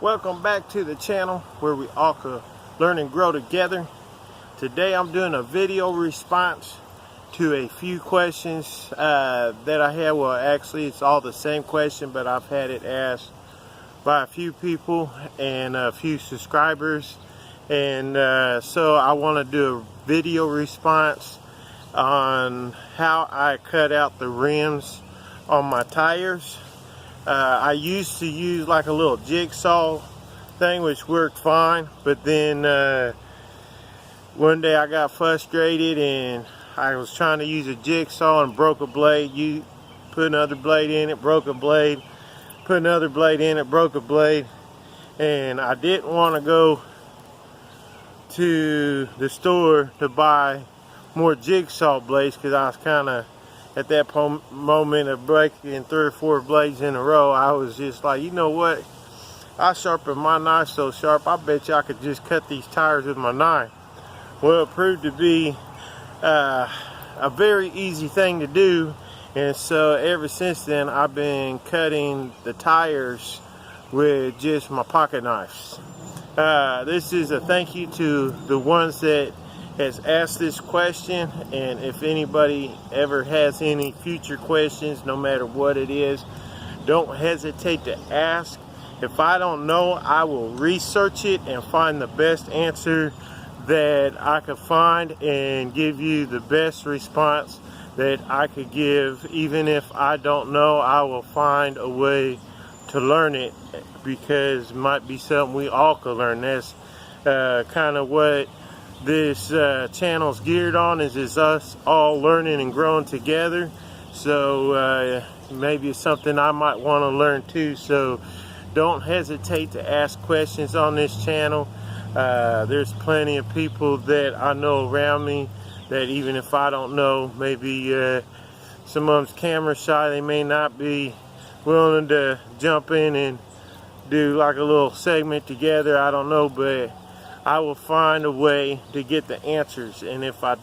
welcome back to the channel where we all could learn and grow together. Today I'm doing a video response to a few questions that I had. Well, actually it's all the same question, but I've had it asked by a few people and a few subscribers, and so I want to do a video response on how I cut out the rims on my tires. I used to use like a little jigsaw thing, which worked fine, but then one day I got frustrated and I was trying to use a jigsaw and broke a blade. You put another blade in it, broke a blade, put another blade in it, broke a blade, and I didn't want to go to the store to buy more jigsaw blades because I was kind of at that moment of breaking 3 or 4 blades in a row. I was just like, you know what, I sharpened my knife so sharp, I bet you I could just cut these tires with my knife. Well, it proved to be a very easy thing to do, and so ever since then I've been cutting the tires with just my pocket knives. This is a thank you to the ones that has asked this question, and if anybody ever has any future questions, no matter what it is, don't hesitate to ask. If I don't know, I will research it and find the best answer that I could find and give you the best response that I could give. Even if I don't know, I will find a way to learn it, because it might be something we all could learn. That's kind of what this channel's geared on, is us all learning and growing together. So maybe it's something I might want to learn too. So don't hesitate to ask questions on this channel. There's plenty of people that I know around me that even if I don't know, maybe some of them's camera shy, they may not be willing to jump in and do like a little segment together. I don't know, but I will find a way to get the answers, and if I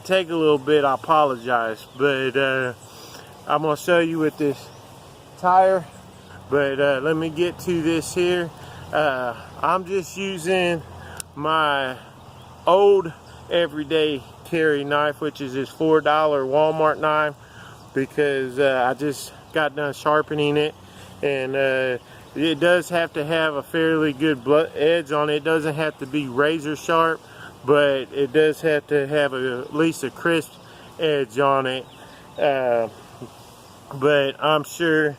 take a little bit, I apologize. But I'm going to show you with this tire, but let me get to this here. I'm just using my old everyday carry knife, which is this $4 Walmart knife, because I just got done sharpening it, and it does have to have a fairly good edge on it. It doesn't have to be razor sharp, but it does have to have at least a crisp edge on it. But I'm sure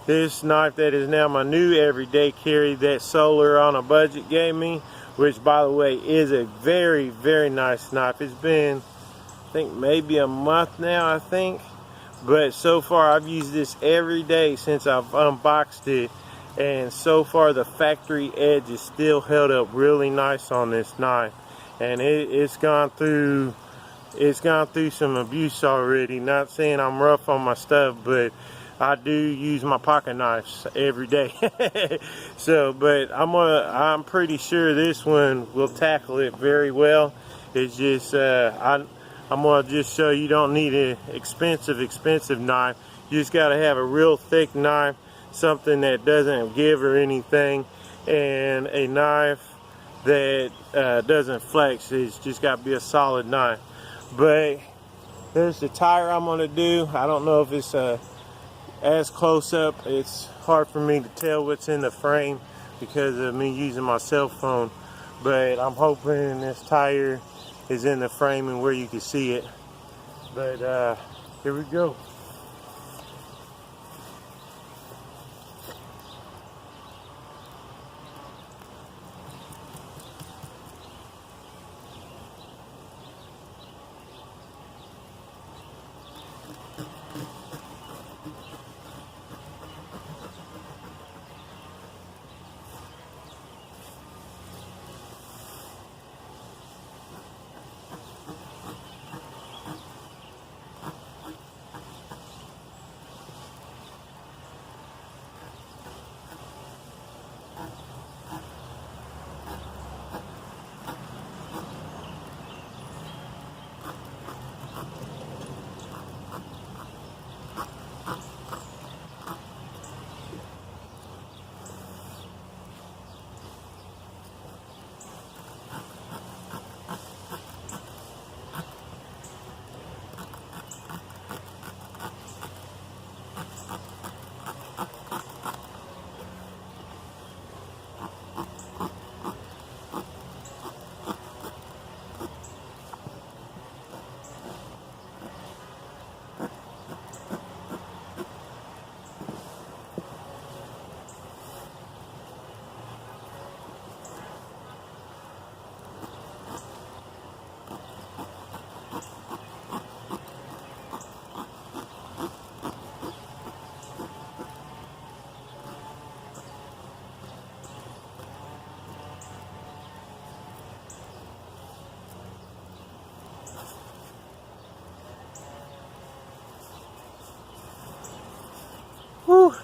this knife that is now my new everyday carry that Solar on a Budget gave me, which by the way is a very, very nice knife. It's been, I think, maybe a month now, I think. But so far I've used this every day since I've unboxed it, and so far the factory edge is still held up really nice on this knife, and it's gone through some abuse already. Not saying I'm rough on my stuff, but I do use my pocket knives every day. So, but I'm pretty sure this one will tackle it very well. It's just I'm gonna just show you don't need an expensive knife. You just got to have a real thick knife, something that doesn't give or anything, and a knife that doesn't flex. It's just got to be a solid knife. But there's the tire I'm going to do. I don't know if it's as close up. It's hard for me to tell what's in the frame because of me using my cell phone, but I'm hoping this tire is in the frame and where you can see it. But here we go.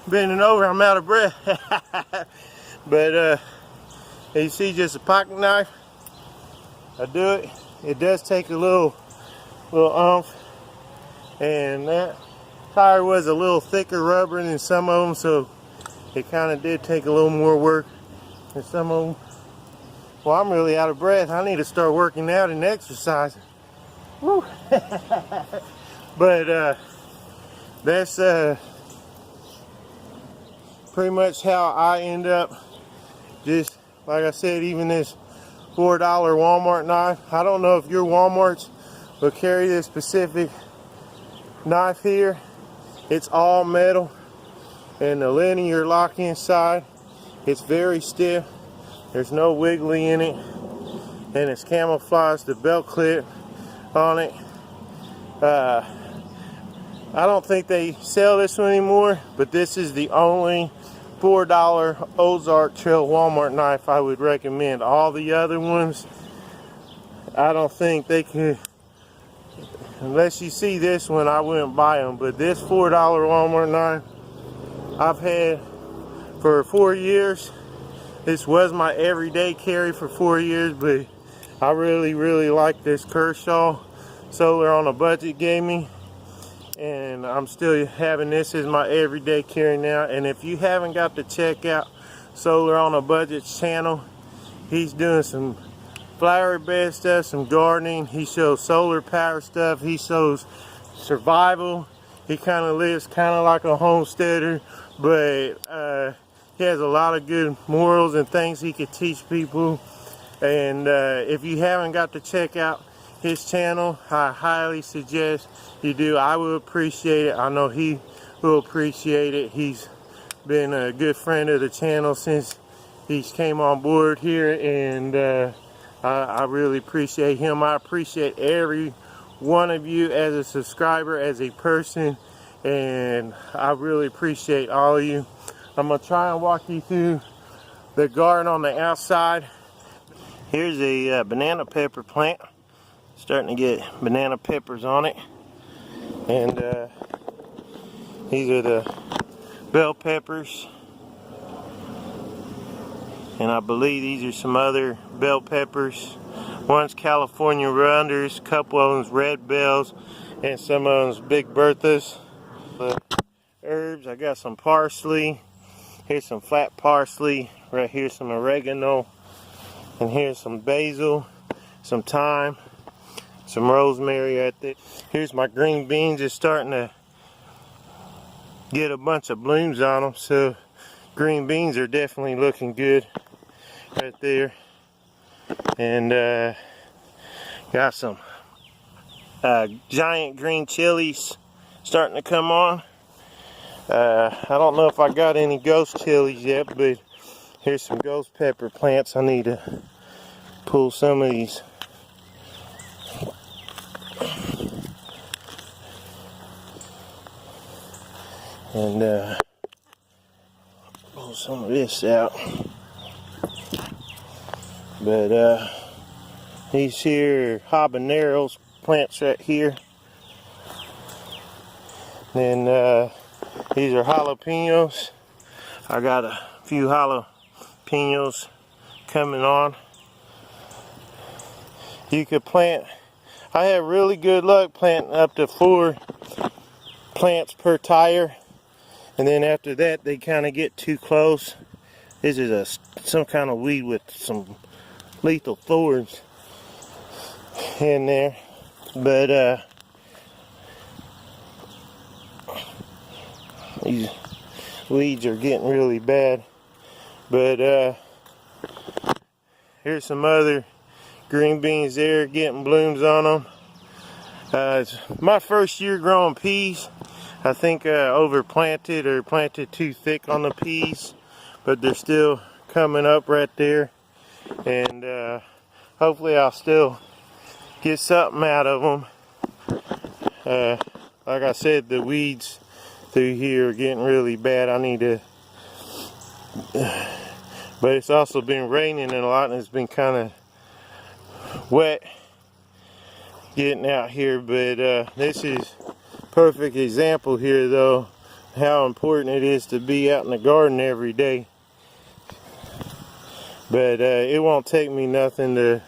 bending over, I'm out of breath. But you see, just a pocket knife, I do it. It does take a little oomph, and that tire was a little thicker rubber than some of them, so it kind of did take a little more work than some of them. Well, I'm really out of breath. I need to start working out and exercising. Woo. But that's pretty much how I end up. Just like I said, even this $4 Walmart knife. I don't know if your Walmarts will carry this specific knife here. It's all metal, and the linear lock inside, it's very stiff. There's no wiggly in it, and it's camouflaged the belt clip on it. I don't think they sell this one anymore, but this is the only $4 Ozark Trail Walmart knife I would recommend. All the other ones, I don't think they could. Unless you see this one, I wouldn't buy them. But this $4 Walmart knife I've had for 4 years. This was my everyday carry for 4 years, but I really like this Kershaw Solar on a Budget gave me, and I'm still having this as my everyday carry now. And if you haven't got to check out Solar on a Budget's channel, he's doing some flower bed stuff, some gardening. He shows solar power stuff. He shows survival. He kind of lives kind of like a homesteader, but he has a lot of good morals and things he could teach people. And if you haven't got to check out his channel, I highly suggest you do. I will appreciate it. I know he will appreciate it. He's been a good friend of the channel since he came on board here, and I really appreciate him. I appreciate every one of you as a subscriber, as a person, and I really appreciate all of you. I'm going to try and walk you through the garden on the outside. Here's a banana pepper plant. Starting to get banana peppers on it. And these are the bell peppers. And I believe these are some other bell peppers. One's California Runders, a couple of them's red bells, and some of them's Big Berthas. Herbs, I got some parsley. Here's some flat parsley. Right here's some oregano. And here's some basil, some thyme, some rosemary right there. Here's my green beans, just starting to get a bunch of blooms on them. So green beans are definitely looking good right there. And got some giant green chilies starting to come on. I don't know if I got any ghost chilies yet, but here's some ghost pepper plants. I need to pull some of these. And pull some of this out. But these here habaneros plants right here. Then these are jalapenos. I got a few jalapenos coming on. You could plant, I had really good luck planting up to 4 plants per tire, and then after that they kind of get too close. This is some kind of weed with some lethal thorns in there, but these weeds are getting really bad. But here's some other green beans there, getting blooms on them. It's my first year growing peas. I think overplanted or planted too thick on the peas, but they're still coming up right there. And hopefully I'll still get something out of them. Like I said, the weeds through here are getting really bad. I need to, but it's also been raining a lot, and it's been kind of wet getting out here. But this is perfect example here though how important it is to be out in the garden every day. But it won't take me nothing to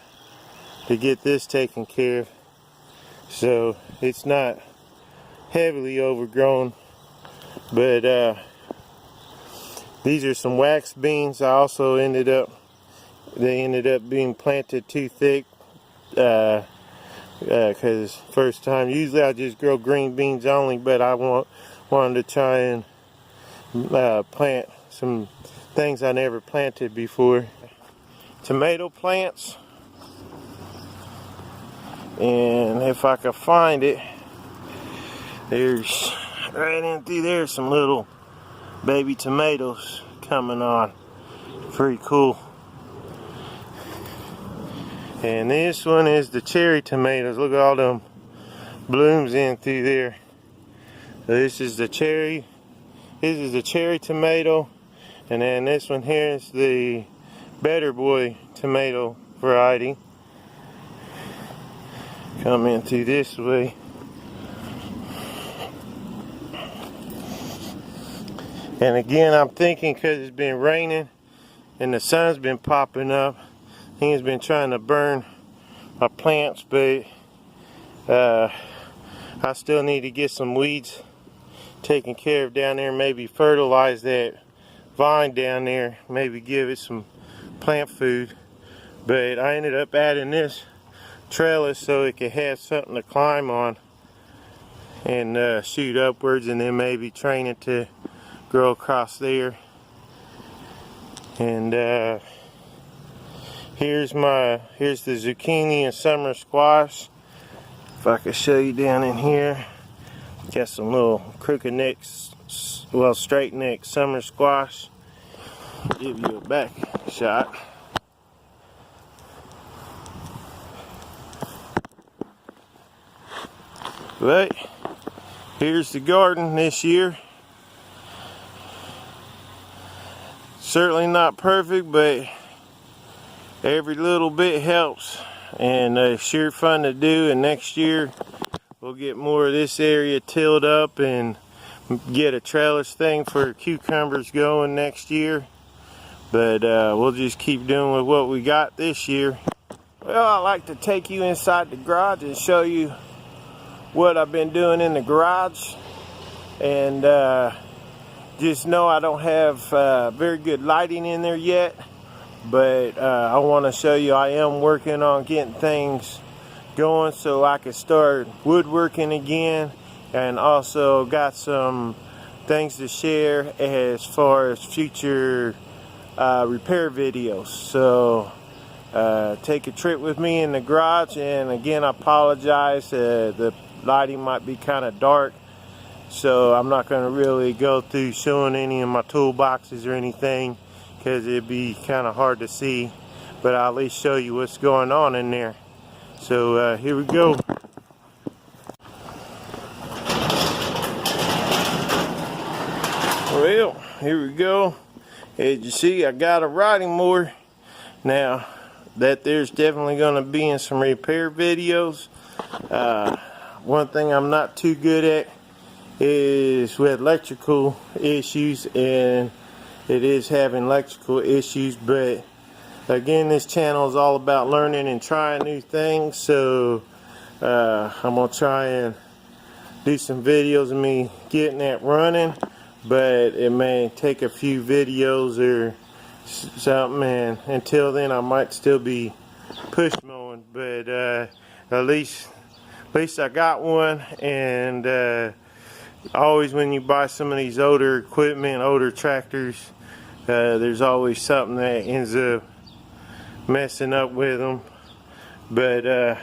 get this taken care of. So it's not heavily overgrown. But these are some wax beans. I also ended up being planted too thick. Because first time, usually I just grow green beans only, but I wanted to try and plant some things I never planted before. Tomato plants, and if I could find it, there's right in through there some little baby tomatoes coming on. Pretty cool. And this one is the cherry tomatoes. Look at all them blooms in through there. So this is the cherry. This is the cherry tomato, and then this one here is the Better Boy tomato variety. Come in through this way. And again, I'm thinking because it's been raining and the sun's been popping up, he's been trying to burn my plants, but I still need to get some weeds taken care of down there. Maybe fertilize that vine down there. Maybe give it some plant food. But I ended up adding this trellis so it could have something to climb on and shoot upwards, and then maybe train it to grow across there. And here's the zucchini and summer squash. If I could show you down in here, got some little crooked necks, well, straight neck summer squash. Give you a back shot. But here's the garden this year. Certainly not perfect, but every little bit helps, and sure fun to do. And next year we'll get more of this area tilled up and get a trellis thing for cucumbers going next year. But we'll just keep doing with what we got this year. Well, I like to take you inside the garage and show you what I've been doing in the garage. And just know I don't have very good lighting in there yet, but I want to show you I am working on getting things going so I can start woodworking again, and also got some things to share as far as future repair videos. So take a trip with me in the garage, and again I apologize, the lighting might be kind of dark, so I'm not going to really go through showing any of my toolboxes or anything because it'd be kind of hard to see, but I'll at least show you what's going on in there. So here we go. Well, here we go. As you see, I got a riding mower. Now, that there's definitely going to be in some repair videos. One thing I'm not too good at is with electrical issues, and it is having electrical issues, but again, this channel is all about learning and trying new things. So I'm going to try and do some videos of me getting that running, but it may take a few videos or something, and until then I might still be push mowing. But at least I got one. And always when you buy some of these older equipment, older tractors, there's always something that ends up messing up with them. But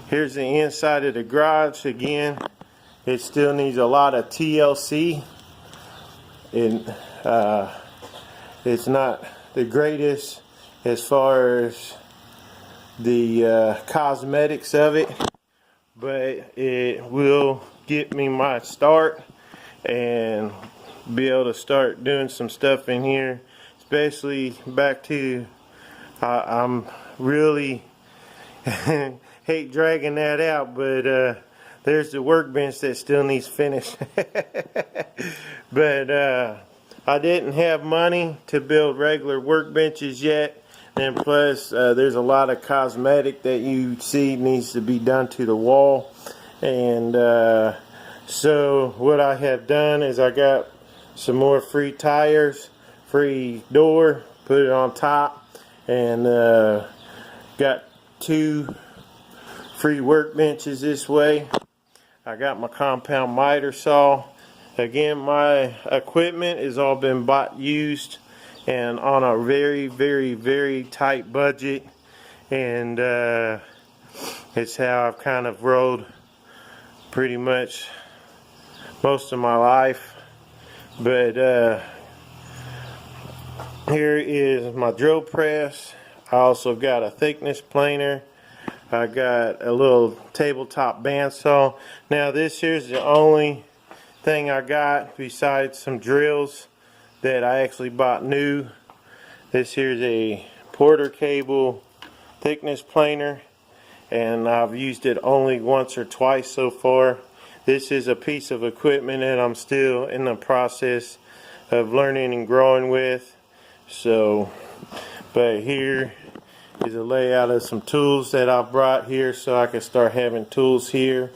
here's the inside of the garage. Again, it still needs a lot of TLC, and it's not the greatest as far as the cosmetics of it, but it will get me my start and be able to start doing some stuff in here, especially back to I'm really hate dragging that out, but there's the workbench that still needs finished. But I didn't have money to build regular workbenches yet, and plus there's a lot of cosmetic that you see needs to be done to the wall. And so what I have done is I got some more free tires, free door, put it on top, and got 2 free workbenches this way. I got my compound miter saw. Again, my equipment has all been bought used and on a very tight budget, and it's how I've kind of rolled pretty much most of my life. But here is my drill press. I also got a thickness planer. I got a little tabletop bandsaw. Now this here's the only thing I got besides some drills that I actually bought new. This here's a Porter cable thickness planer, and I've used it only once or twice so far. This is a piece of equipment that I'm still in the process of learning and growing with. So, but here is a layout of some tools that I've brought here so I can start having tools here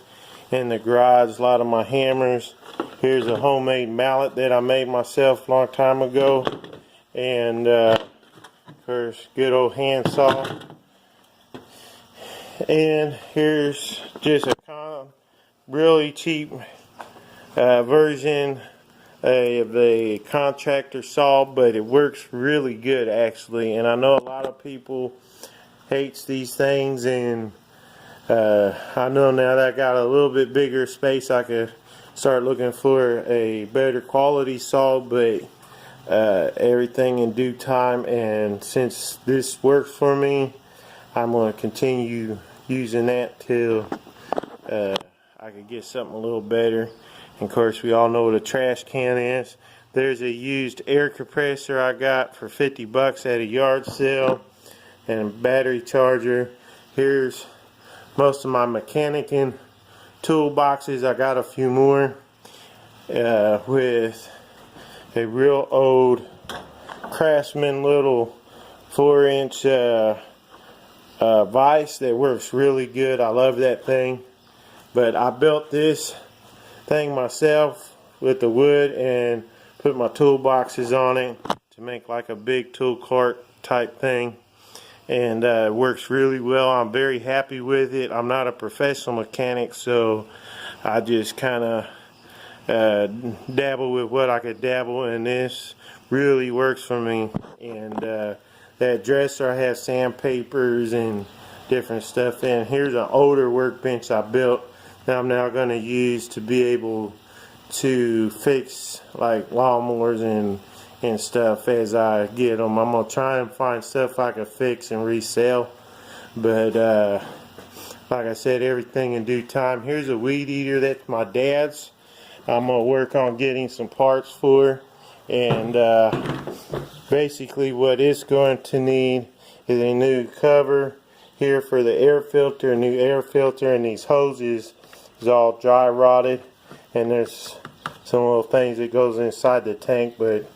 in the garage. A lot of my hammers. Here's a homemade mallet that I made myself a long time ago, and of course good old hand saw. And here's just a kind of really cheap version of a contractor saw, but it works really good actually. And I know a lot of people hates these things, and I know now that I got a little bit bigger space I could start looking for a better quality saw, but everything in due time. And since this works for me, I'm going to continue using that till I could get something a little better. And of course we all know what a trash can is. There's a used air compressor I got for 50 bucks at a yard sale, and a battery charger. Here's most of my mechanicking toolboxes. I got a few more with a real old Craftsman little 4-inch vise that works really good. I love that thing. But I built this thing myself with the wood and put my toolboxes on it to make like a big tool cart type thing, and it works really well. I'm very happy with it. I'm not a professional mechanic, so I just kind of dabble with what I could dabble, and this really works for me. And that dresser, I have sandpapers and different stuff in. Here's an older workbench I built that I'm now going to use to be able to fix like lawnmowers and stuff as I get them. I'm going to try and find stuff I can fix and resell, but like I said, everything in due time. Here's a weed eater. That's my dad's. I'm going to work on getting some parts for, and basically what it's going to need is a new cover here for the air filter, a new air filter, and these hoses is all dry rotted, and there's some little things that goes inside the tank, but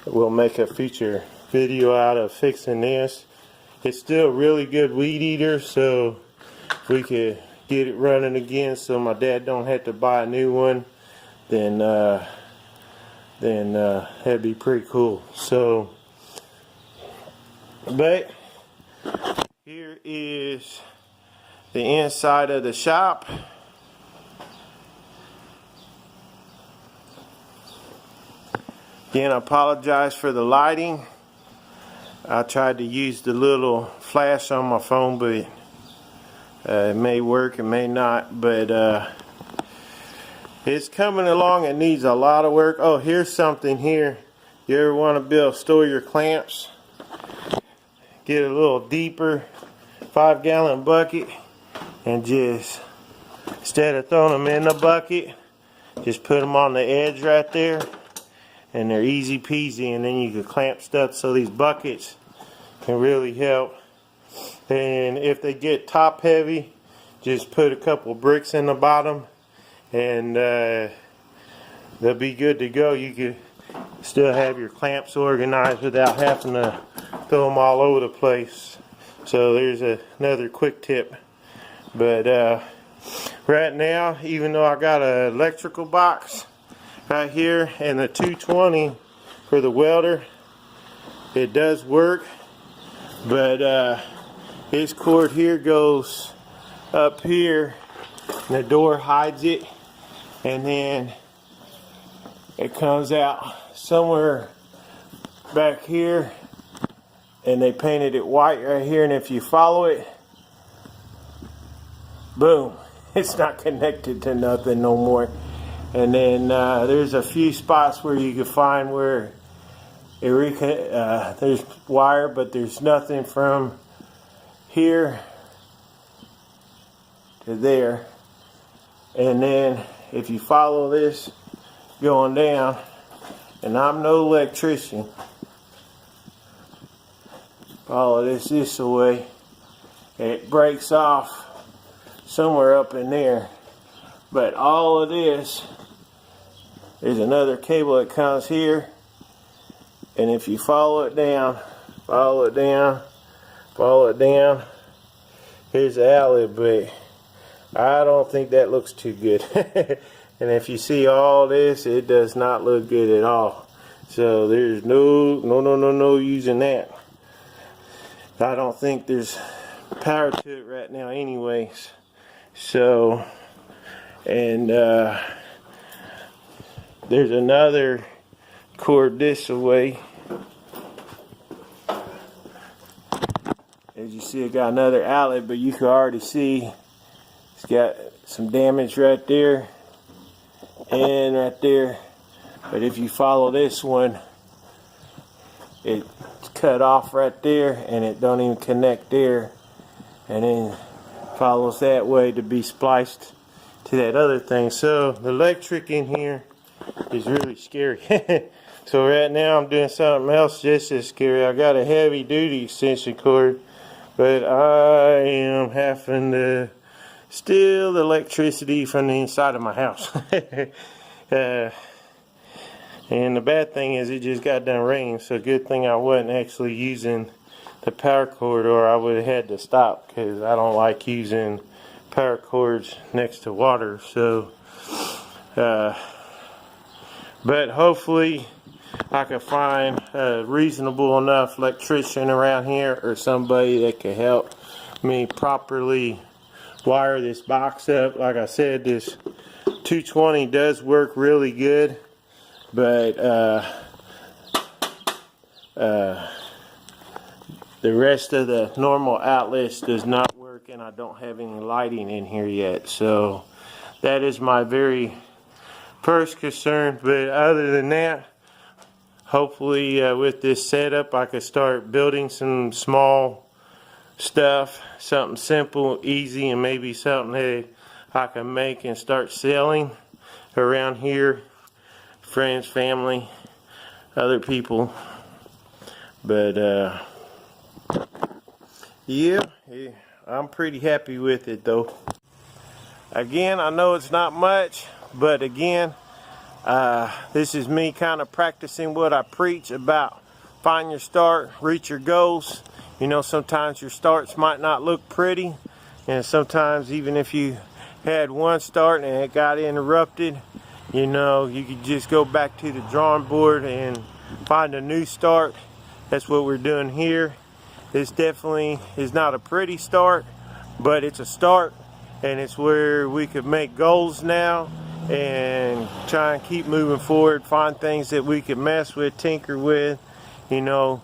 we'll make a future video out of fixing this. It's still a really good weed eater, so if we could get it running again so my dad don't have to buy a new one, then that'd be pretty cool. So, but here is the inside of the shop. Again, I apologize for the lighting. I tried to use the little flash on my phone, but it may work, it may not, but it's coming along. It needs a lot of work. Oh, here's something here. You ever want to be able to store your clamps? Get a little deeper 5-gallon bucket, and just, instead of throwing them in the bucket, just put them on the edge right there, and they're easy peasy, and then you can clamp stuff. So these buckets can really help. And if they get top heavy, just put a couple bricks in the bottom and they'll be good to go. You could still have your clamps organized without having to throw them all over the place. So there's another quick tip. But right now, even though I got an electrical box right here and the 220 for the welder, it does work, but this cord here goes up here and the door hides it, and then it comes out somewhere back here, and they painted it white right here, and if you follow it, boom, it's not connected to nothing no more. And then there's a few spots where you can find where there's wire, but there's nothing from here to there. And then if you follow this going down, and I'm no electrician, follow this away, it breaks off somewhere up in there. But all of this, there's another cable that comes here, and if you follow it down, follow it down, follow it down, here's the outlet, but I don't think that looks too good. And if you see all this, it does not look good at all. So there's no using that. I don't think there's power to it right now anyways. So, and there's another cord this way. As you see, it got another outlet, but you can already see it's got some damage right there and right there. But if you follow this one, it's cut off right there, and it don't even connect there, and then follows that way to be spliced to that other thing. So the electric in here is really scary. So right now I'm doing something else just as scary. I got a heavy duty extension cord, but I am having to steal the electricity from the inside of my house. And the bad thing is it just got done raining, so good thing I wasn't actually using the power cord, or I would have had to stop, because I don't like using power cords next to water. So but hopefully I can find a reasonable enough electrician around here, or somebody that can help me properly wire this box up. Like I said, this 220 does work really good, but the rest of the normal outlets does not work, and I don't have any lighting in here yet. So that is my very first concern. But other than that, hopefully with this setup I could start building some small stuff, something simple, easy, and maybe something that I can make and start selling around here. Friends, family, other people. But yeah, I'm pretty happy with it though. Again, I know it's not much, but again, this is me kind of practicing what I preach about. Find your start, reach your goals. You know, sometimes your starts might not look pretty, and sometimes even if you had one start and it got interrupted, you know, you could just go back to the drawing board and find a new start. That's what we're doing here. This definitely is not a pretty start, but it's a start, and it's where we could make goals now and try and keep moving forward, find things that we can mess with, tinker with, you know,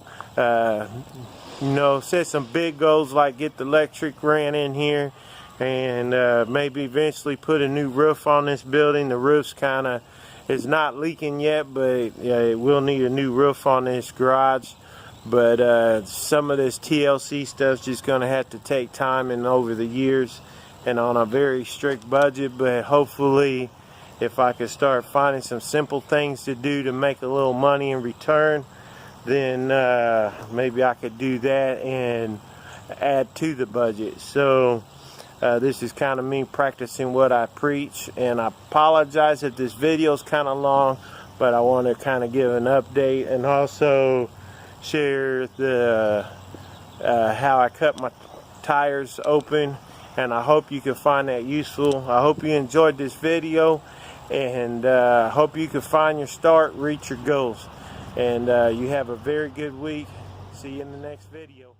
set some big goals like get the electric ran in here, and maybe eventually put a new roof on this building. The roof's kind of, it's not leaking yet, but yeah, it will need a new roof on this garage. But some of this TLC stuff's just going to have to take time and over the years and on a very strict budget. But hopefully, if I could start finding some simple things to do to make a little money in return, then maybe I could do that and add to the budget. So This is kind of me practicing what I preach, and I apologize if this video is kind of long, but I want to kind of give an update and also share the how I cut my tires open, and I hope you can find that useful. I hope you enjoyed this video, and hope you can find your start, reach your goals, and you have a very good week. See you in the next video.